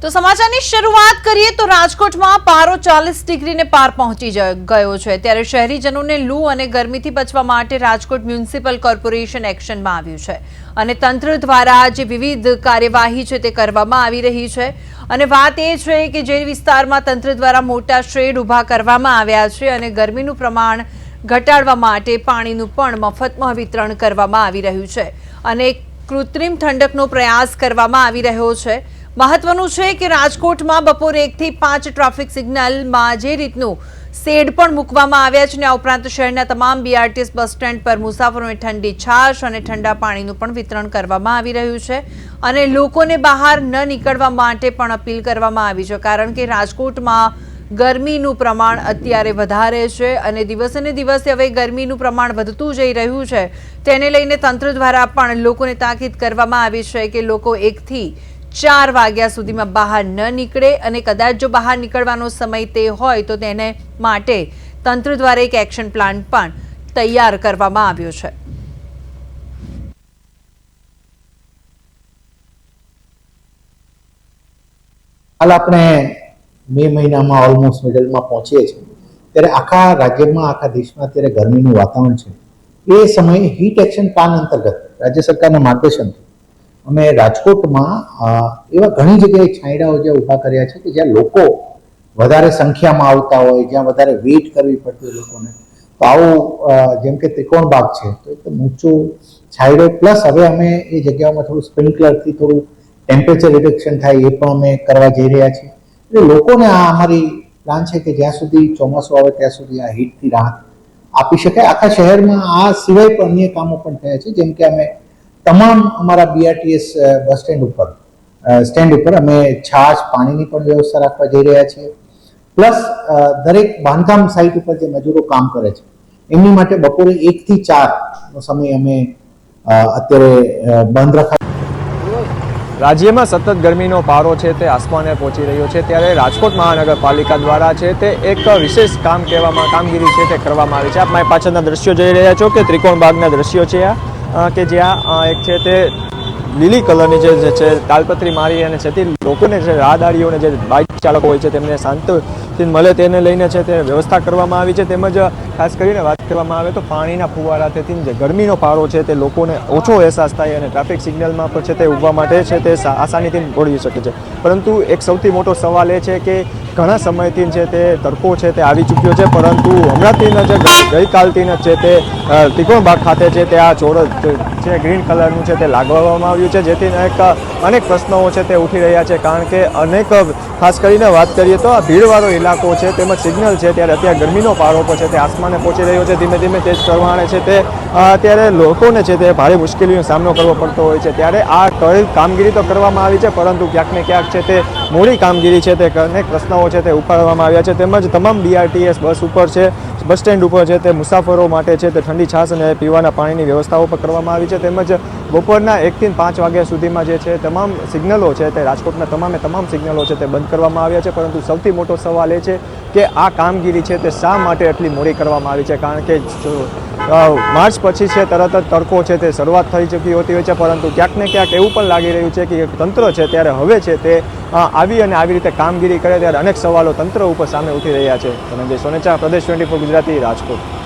તો સમાચારની શરૂઆત કરીએ તો રાજકોટમાં પારો 40 ડિગ્રીને પાર પહોંચી ગયો છે। ત્યારે શહેરીજનોને લૂ અને ગરમીથી બચવા માટે રાજકોટ મ્યુનિસિપલ કોર્પોરેશન એક્શનમાં આવ્યું છે અને તંત્ર દ્વારા જે વિવિધ કાર્યવાહી છે તે કરવામાં આવી રહી છે। અને વાત એ છે કે જે વિસ્તારમાં તંત્ર દ્વારા મોટા શેડ ઊભા કરવામાં આવ્યા છે અને ગરમીનું પ્રમાણ ઘટાડવા માટે પાણીનું પણ મફતમાં વિતરણ કરવામાં આવી રહ્યું છે અને કૃત્રિમ ઠંડકનો પ્રયાસ કરવામાં આવી રહ્યો છે। મહત્વનું છે કે રાજકોટમાં બપોરે 1 થી 5 ટ્રાફિક સિગ્નલમાં જે રીતનું શેડ પણ મૂકવામાં આવ્યા છે, આ ઉપરાંત શહેરના તમામ બીઆરટીએસ બસ સ્ટેન્ડ પર મુસાફરોને ઠંડી છાશ અને ઠંડા પાણીનું પણ વિતરણ કરવામાં આવી રહ્યું છે અને લોકોને બહાર ન નીકળવા માટે પણ અપીલ કરવામાં આવી છે, કારણ કે રાજકોટમાં ગરમીનું પ્રમાણ અત્યારે વધારે છે અને દિવસે ને દિવસે હવે ગરમીનું પ્રમાણ વધતું જઈ રહ્યું છે। તેને લઈને તંત્ર દ્વારા પણ લોકોને તાકીદ કરવામાં આવી છે કે લોકો 1 થી 4 વાગ્યા સુધીમાં બહાર ન નીકળે અને કદાચ જો બહાર નીકળવાનો સમય તે હોય તો તેને માટે તંત્ર દ્વારા એક એક્શન પ્લાન પણ તૈયાર કરવામાં આવ્યો છે। હાલ આપણે મે મહિનામાં ઓલમોસ્ટ મિડલમાં પહોંચીએ છીએ, ત્યારે આખા રાજ્યમાં આખા દેશમાં અત્યારે ગરમીનું વાતાવરણ છે। એ સમયે હીટ એક્શન પ્લાન અંતર્ગત રાજ્ય સરકારના માર્ગદર્શનથી અમે રાજકોટમાં એવા ઘણી જગ્યાએ છાંયડાઓ જે ઊભા કર્યા છે કે જ્યાં લોકો વધારે સંખ્યામાં આવતા હોય, જ્યાં વધારે વેઇટ કરવી પડતી હોય લોકોને, તો આવું જેમ કે ત્રિકોણ બાગ છે તો એકદમ ઊંચું છાંયડો પ્લસ હવે અમે એ જગ્યાઓમાં થોડું સ્પ્રિન્કલરથી થોડું ટેમ્પરેચર રિડક્શન થાય એ પણ અમે કરવા જઈ રહ્યા છીએ। એટલે લોકોને આ અમારી પ્લાન છે કે જ્યાં સુધી ચોમાસું આવે ત્યાં સુધી આ હીટથી રાહત આપી શકાય। આખા શહેરમાં આ સિવાય પણ અન્ય કામો પણ થયા છે, જેમ કે અમે તમામ અમારા બીઆરટીએસ બસ સ્ટેન્ડ ઉપર અમે છાશ પાણીની પણ વ્યવસ્થા રાખવા જઈ રહ્યા છીએ। પ્લસ દરેક બાંધકામ સાઇટ ઉપર જે મજૂરો કામ કરે છે એમની માટે બપોરે 1 થી 4 નો સમય અમે અત્યારે બંધ રખાય। રાજ્યમાં સતત ગરમીનો પારો છે તે આસમાને પહોંચી રહ્યો છે, ત્યારે રાજકોટ મહાનગરપાલિકા દ્વારા છે તે એક વિશેષ કામગીરી છે તે કરવામાં આવી છે। આપ મારી પાછળના દ્રશ્યો જોઈ રહ્યા છો કે ત્રિકોણ બાગના દ્રશ્યો છે કે જ્યાં એક છે તે લીલી કલરની જે છે તાલપત્રી મારી અને છે તે લોકોને જે રાહદારીઓને જે બાઇક ચાલકો હોય છે તેમને શાંતિ મળે તેને લઈને છે તે વ્યવસ્થા કરવામાં આવી છે। તેમજ ખાસ કરીને વાત કરવામાં આવે તો પાણીના ફુવારાથી જે ગરમીનો પારો છે તે લોકોને ઓછો અહેસાસ થાય અને ટ્રાફિક સિગ્નલમાં પણ છે તે ઊભવા માટે છે તે આસાનીથી દોડી શકે છે। પરંતુ એક સૌથી મોટો સવાલ એ છે કે ઘણા સમયથી છે તે તડકો છે તે આવી ચૂક્યો છે, પરંતુ હમણાંથી જે ગઈકાલથી છે તે ત્રિકોણ બાગ ખાતે છે તે આ ચોરસ છે ગ્રીન કલરનું છે તે લાગવામાં આવ્યું છે, જેથી અનેક પ્રશ્નો છે તે ઉઠી રહ્યા છે, કારણ કે અનેક ખાસ કરીને વાત કરીએ તો આ ભીડવાળો ઇલાકો છે તેમજ સિગ્નલ છે ત્યારે અત્યારે ગરમીનો પારો પર છે તે આસમાને પહોંચી રહ્યો છે। ધીમે ધીમે તે જ પ્રમાણે છે તે અત્યારે લોકોને છે તે ભારે મુશ્કેલીનો સામનો કરવો પડતો હોય છે। ત્યારે આ કામગીરી તો કરવામાં આવી છે, પરંતુ ક્યાંક ને ક્યાંક છે તે મોડી કામગીરી છે તે અનેક પ્રશ્નો છે તે ઉપાડવામાં આવ્યા છે। તેમજ તમામ બીઆરટીએસ બસ ઉપર છે બસ સ્ટેન્ડ ઉપર છે તે મુસાફરો માટે છે તે ઠંડી છાશ અને પીવાના પાણીની વ્યવસ્થાઓ પણ કરવામાં આવી છે। તેમજ બપોરના 1 થી 5 વાગ્યા સુધીમાં જે છે તમામ સિગ્નલો છે તે રાજકોટના તમામ સિગ્નલો છે તે બંધ કરવામાં આવ્યા છે। પરંતુ સૌથી મોટો સવાલ એ છે કે આ કામગીરી છે તે શા માટે એટલી મોડી કરવામાં આવી છે, કારણ કે માર્ચ પછી છે તરત જ તડકો છે તે શરૂઆત થઈ ચૂકી હોતી હોય છે, પરંતુ ક્યાંક ને ક્યાંક એવું પણ લાગી રહ્યું છે કે તંત્ર છે ત્યારે હવે છે તે આવી રીતે કામગીરી કરે ત્યારે અનેક સવાલો તંત્ર ઉપર સામે ઉઠી રહ્યા છે। ધનંજય સોનેચા, પ્રદેશ 24 ગુજરાતી, રાજકોટ।